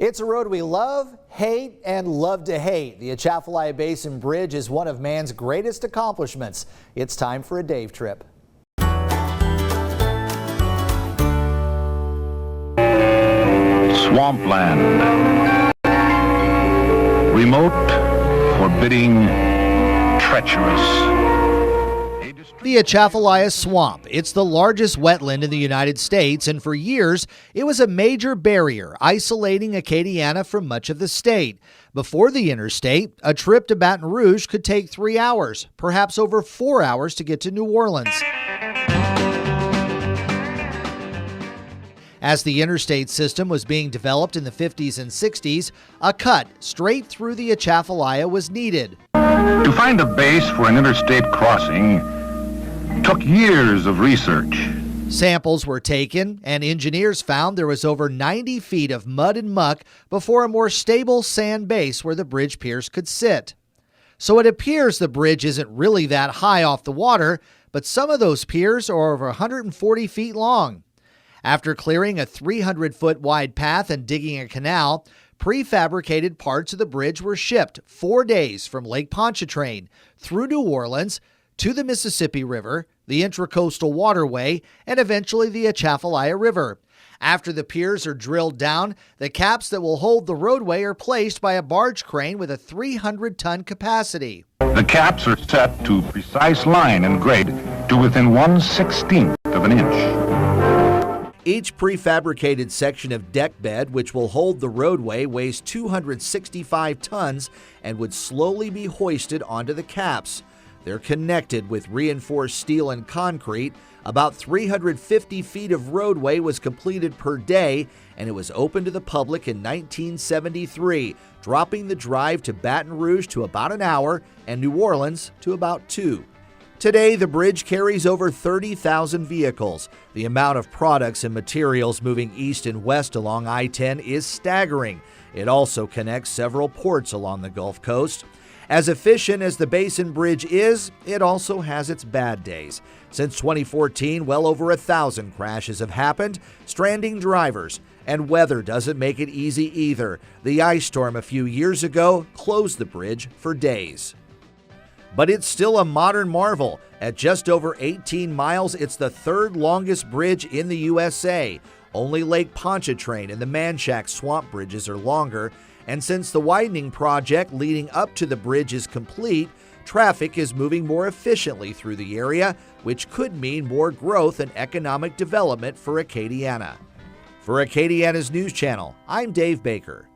It's a road we love, hate, and love to hate. The Atchafalaya Basin Bridge is one of man's greatest accomplishments. It's time for a Dave trip. Swampland. Remote, forbidding, treacherous. The Atchafalaya Swamp. It's the largest wetland in the United States, and for years, it was a major barrier isolating Acadiana from much of the state. Before the interstate, a trip to Baton Rouge could take 3 hours, perhaps over 4 hours to get to New Orleans. As the interstate system was being developed in the 50s and 60s, a cut straight through the Atchafalaya was needed. To find a base for an interstate crossing took years of research. Samples were taken, and engineers found there was over 90 feet of mud and muck before a more stable sand base where the bridge piers could sit. So it appears the bridge isn't really that high off the water, but some of those piers are over 140 feet long. After clearing a 300-foot wide path and digging a canal, prefabricated parts of the bridge were shipped 4 days from Lake Pontchartrain through New Orleans to the Mississippi River, the Intracoastal Waterway, and eventually the Atchafalaya River. After the piers are drilled down, the caps that will hold the roadway are placed by a barge crane with a 300-ton capacity. The caps are set to precise line and grade to within 1/16 of an inch. Each prefabricated section of deck bed, which will hold the roadway, weighs 265 tons and would slowly be hoisted onto the caps. They're connected with reinforced steel and concrete. About 350 feet of roadway was completed per day, and it was opened to the public in 1973, dropping the drive to Baton Rouge to about an hour and New Orleans to about 2. Today, the bridge carries over 30,000 vehicles. The amount of products and materials moving east and west along I-10 is staggering. It also connects several ports along the Gulf Coast. As efficient as the Basin Bridge is, it also has its bad days. Since 2014, well over 1,000 crashes have happened, stranding drivers. And weather doesn't make it easy either. The ice storm a few years ago closed the bridge for days. But it's still a modern marvel. At just over 18 miles, it's the third longest bridge in the USA. Only Lake Pontchartrain and the Manchac Swamp bridges are longer. And since the widening project leading up to the bridge is complete, traffic is moving more efficiently through the area, which could mean more growth and economic development for Acadiana. For Acadiana's News Channel, I'm Dave Baker.